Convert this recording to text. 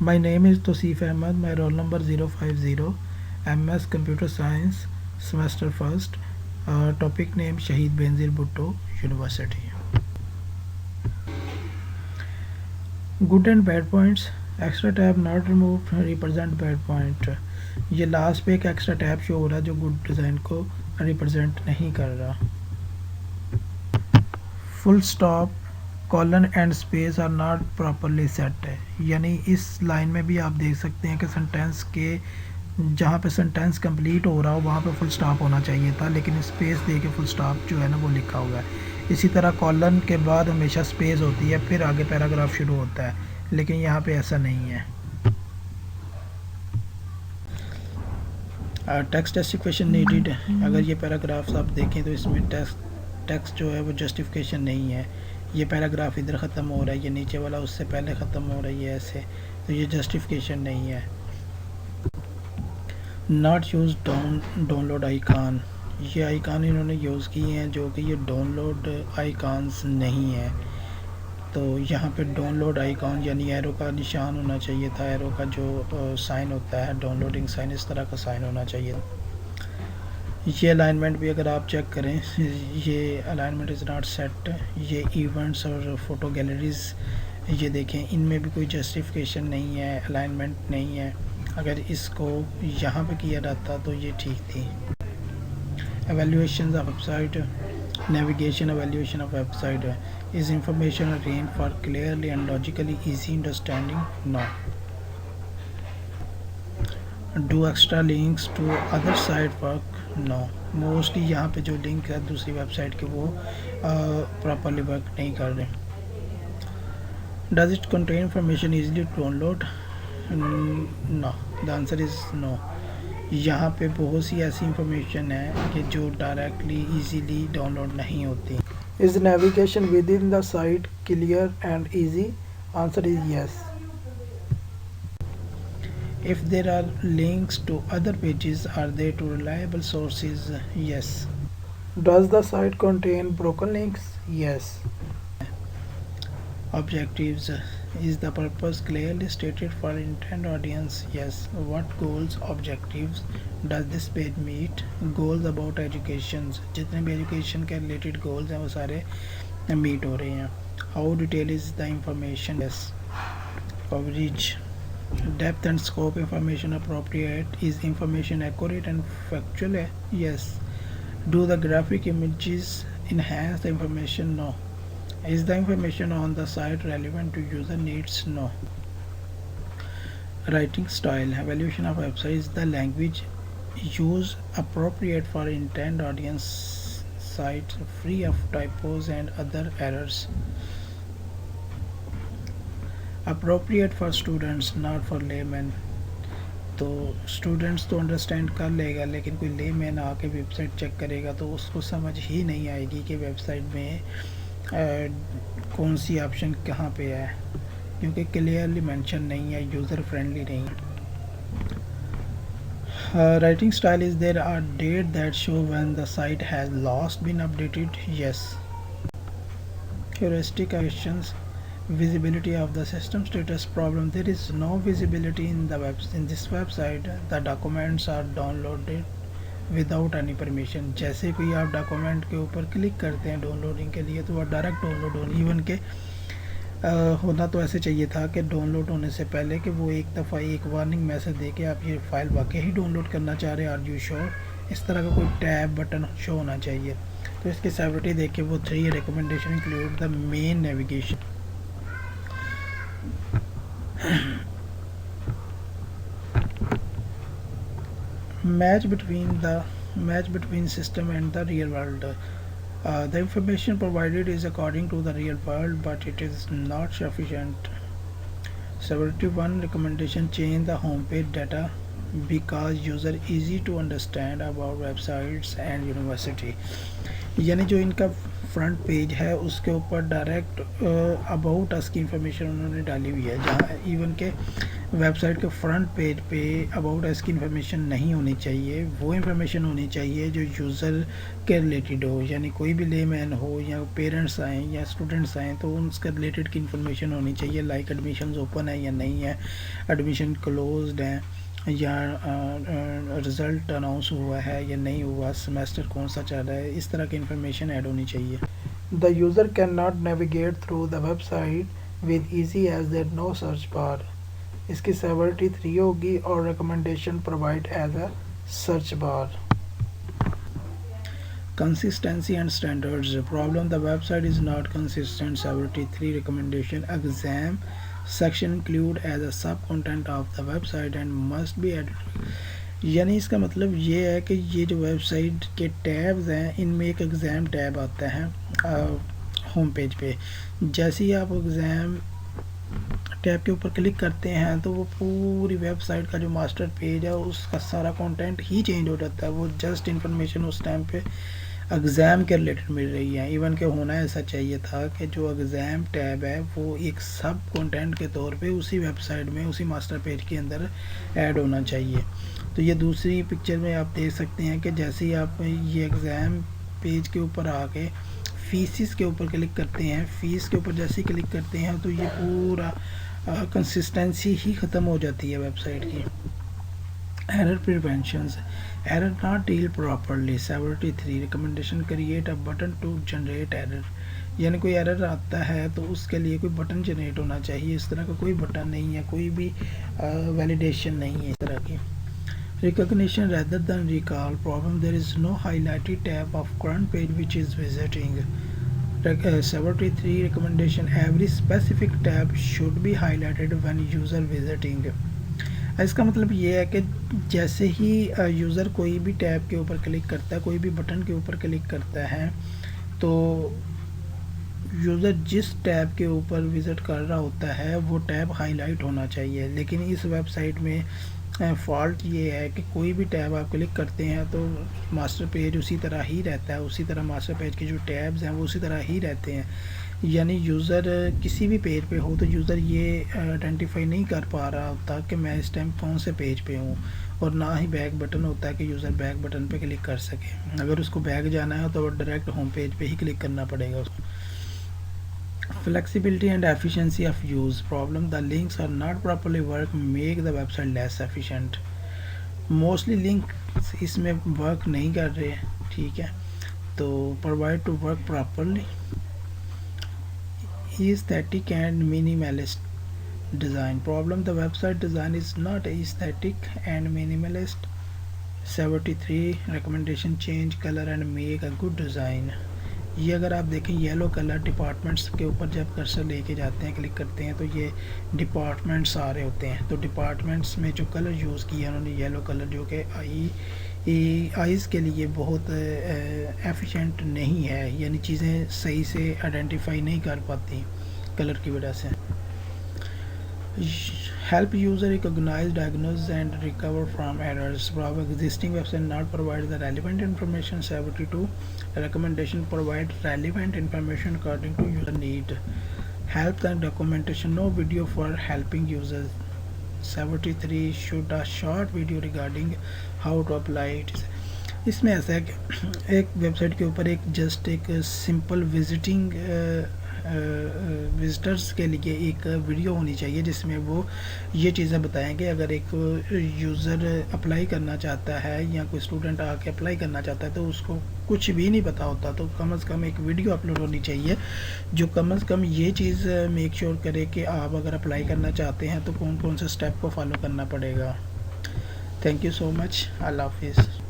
My name is Tosif Ahmed. My roll number 050, MS Computer Science, semester first. Topic name Shahid Benazir Bhutto University. Good and bad points. Extra tab not removed represent bad point. ये last पे एक extra tab show हो रहा है जो good design को represent नहीं कर रहा. Full stop colon and space are not properly set है, यानी इस लाइन में भी आप देख सकते हैं कि सेंटेंस के जहाँ पे सेंटेंस कंप्लीट हो रहा हो वहाँ पे फुल स्टॉप होना चाहिए था, लेकिन स्पेस दे के फुल स्टॉप जो है ना वो लिखा हुआ है. इसी तरह कॉलन के बाद हमेशा स्पेस होती है, फिर आगे पैराग्राफ शुरू होता है, लेकिन यहाँ पे ऐसा नहीं है. Text justification needed. अगर ये पैराग्राफ्स आप देखें तो इसमें टेक्स्ट जो है वो जस्टिफिकेशन नहीं है. ये पैराग्राफ इधर ख़त्म हो रहा है, ये नीचे वाला उससे पहले ख़त्म हो रहा है, ऐसे, तो ये जस्टिफिकेशन नहीं है. Not use download icon. ये आइकान इन्होंने यूज़ किए हैं जो कि ये डाउनलोड आइकान्स नहीं है. तो यहाँ पे डाउनलोड आइकॉन यानी एरो का निशान होना चाहिए था, एरो का जो साइन होता है डाउनलोडिंग साइन, इस तरह का साइन होना चाहिए. ये अलाइनमेंट भी अगर आप चेक करें, ये अलाइनमेंट इज़ नॉट सेट. ये इवेंट्स और फोटो गैलरीज़ ये देखें, इनमें भी कोई जस्टिफिकेशन नहीं है, अलाइनमेंट नहीं है. अगर इसको यहाँ पे किया जाता तो ये ठीक थी. Evaluation of website. Navigation evaluation of website. Is information arranged for clearly and logically easy understanding? No. Do extra links to other site work? No. Mostly यहाँ पे जो लिंक है दूसरी वेबसाइट के वो प्रॉपरली वर्क नहीं कर रहे. Does it contain information easily to download? No. The answer is no. यहाँ पे बहुत सी ऐसी इंफॉर्मेशन है कि जो डायरेक्टली इजीली डाउनलोड नहीं होती. Is navigation within the site clear and easy? Answer is yes. If there are links to other pages are they to reliable sources? Yes. Does the site contain broken links? Yes. Objectives. Is the purpose clearly stated for intent audience? Yes. What goals, objectives does this page meet? Goals about education. जितने भी education के related goals हैं वो सारे meet हो रहे हैं. How detailed is the information? Yes. Coverage. Depth and scope information appropriate. Is information accurate and factual? Yes. Do the graphic images enhance the information? No. Is the information on the site relevant to user needs? No. Writing style. Evaluation of website. Is the language used appropriate for intent audience? Site free of typos and other errors? Appropriate for students, not for laymen. तो students तो understand कर लेगा, लेकिन कोई layman आके website check करेगा तो उसको समझ ही नहीं आएगी कि वेबसाइट में कौन सी ऑप्शन कहाँ पे है, क्योंकि क्लियरली मेंशन नहीं है, यूज़र फ्रेंडली नहीं. Writing style. Is there are date that show when the site has last been updated? Yes. Heuristic questions. Visibility of the system status problem. There is no visibility in this website. The documents are downloaded without any permission. जैसे कोई आप document के ऊपर click करते हैं downloading के लिए तो वह डायरेक्ट डाउनलोड होनी. इवन के होना तो ऐसे चाहिए था कि डाउनलोड होने से पहले कि वो एक दफ़ा एक वार्निंग मैसेज दे के आप ये फ़ाइल वाकई ही डाउनलोड करना चाह रहे हैं, आर यू श्योर, इस तरह का कोई टैब बटन शो होना चाहिए. तो इसकी सेवरिटी देख के वो 3 recommendation include the main navigation. match between system and the real world. The information provided is according to the real world, but it is not sufficient. 71 recommendation. Change the homepage data because user easy to understand about websites and university. यानी जो इनका front page है उसके ऊपर direct about us की information उन्होंने डाली हुई है, जहाँ इवन के वेबसाइट के फ्रंट पेज पे अबाउट अस की इन्फॉर्मेशन नहीं होनी चाहिए, वो इन्फॉर्मेशन होनी चाहिए जो यूज़र के रिलेटेड हो, यानी कोई भी लेमैन हो या पेरेंट्स आएँ या स्टूडेंट्स आएँ तो उनके रिलेटेड की इन्फॉर्मेशन होनी चाहिए, लाइक एडमिशन्स ओपन है या नहीं है, एडमिशन क्लोज्ड है या रिज़ल्ट अनाउंस हुआ है या नहीं हुआ, सेमेस्टर कौन सा चल रहा है, इस तरह की इन्फॉर्मेशन ऐड होनी चाहिए। The user can not navigate through the website with easy as there no search bar. इसकी सेवरिटी 3 होगी और recommendation provide as a search bar. Consistency and standards. Problem: the website is not consistent. Severity 3 recommendation. Exam section include as a sub content of the website and must be added. यानी इसका मतलब ये है कि ये जो website के tabs हैं इनमें एक एग्ज़ाम टैब आता है होम पेज पे। जैसे ही आप एग्ज़ाम टैब के ऊपर क्लिक करते हैं तो वो पूरी वेबसाइट का जो मास्टर पेज है उसका सारा कंटेंट ही चेंज हो जाता है। वो जस्ट इन्फॉर्मेशन उस टाइम पे एग्ज़ाम के रिलेटेड मिल रही है। इवन के होना ऐसा चाहिए था कि जो एग्ज़ाम टैब है वो एक सब कंटेंट के तौर पे उसी वेबसाइट में उसी मास्टर पेज के अंदर ऐड होना चाहिए। तो ये दूसरी पिक्चर में आप देख सकते हैं कि जैसे ही आप ये एग्ज़ाम पेज के ऊपर आके फीसिस के ऊपर क्लिक करते हैं, फ़ीस के ऊपर जैसे ही क्लिक करते हैं तो ये पूरा कंसिस्टेंसी ही ख़त्म हो जाती है वेबसाइट की। Error preventions. Error not deal properly. Severity 3 recommendation create a button to generate error. यानी कोई एरर आता है तो उसके लिए कोई बटन जनरेट होना चाहिए। इस तरह का कोई बटन नहीं है, कोई भी वैलिडेशन नहीं है इस तरह की। Recognition rather than recall. Problem: there is no highlighted tab of current page which is visiting. Severity 3 recommendation: every specific tab should be highlighted when user visiting. इसका मतलब ये है कि जैसे ही यूज़र कोई भी टैब के ऊपर क्लिक करता है, कोई भी बटन के ऊपर क्लिक करता है तो यूज़र जिस टैब के ऊपर विज़िट कर रहा होता है वो टैब हाईलाइट होना चाहिए। लेकिन इस वेबसाइट में फॉल्ट ये है कि कोई भी टैब आप क्लिक करते हैं तो मास्टर पेज उसी तरह ही रहता है, उसी तरह मास्टर पेज के जो टैब्स हैं वो उसी तरह ही रहते हैं। यानी यूज़र किसी भी पेज पे हो तो यूज़र ये आइडेंटिफाई नहीं कर पा रहा होता कि मैं इस टाइम कौन से पेज पे हूँ, और ना ही बैक बटन होता है कि यूज़र बैक बटन पे क्लिक कर सके। अगर उसको बैक जाना है तो डायरेक्ट होम पेज पे ही क्लिक करना पड़ेगा उसको। Flexibility and efficiency of use. Problem: the links are not properly work make the website less efficient. Mostly links इसमें वर्क नहीं कर रहे हैं, ठीक है, तो provide to work properly. Aesthetic and minimalist design. Problem: the website design is not aesthetic and minimalist. 73 recommendation: change color and make a good design. ये अगर आप देखें येलो कलर डिपार्टमेंट्स के ऊपर जब कर्सर लेके जाते हैं क्लिक करते हैं तो ये डिपार्टमेंट्स आ रहे होते हैं। तो डिपार्टमेंट्स में जो कलर यूज़ किया उन्होंने येलो कलर, जो कि आईज़ के लिए बहुत एफिशिएंट नहीं है, यानी चीज़ें सही से आइडेंटिफाई नहीं कर पाती कलर की वजह से। Help user recognize, diagnose and recover from errors. Problem: existing website not provide the relevant information. 72 recommendation: provide relevant information according to user need. Help and documentation: no video for helping users. 73 shoot a short video regarding how to apply it. इसमें ऐसा है कि एक website के ऊपर एक simple visitors के लिए एक वीडियो होनी चाहिए जिसमें वो ये चीज़ें बताएं कि अगर एक यूज़र अप्लाई करना चाहता है या कोई स्टूडेंट आके अप्लाई करना चाहता है तो उसको कुछ भी नहीं पता होता, तो कम से कम एक वीडियो अपलोड होनी चाहिए जो कम से कम ये चीज़ मेक श्योर करे कि आप अगर अप्लाई करना चाहते हैं तो कौन कौन से स्टेप को फॉलो करना पड़ेगा। Thank you so much. Allah हाफिज़।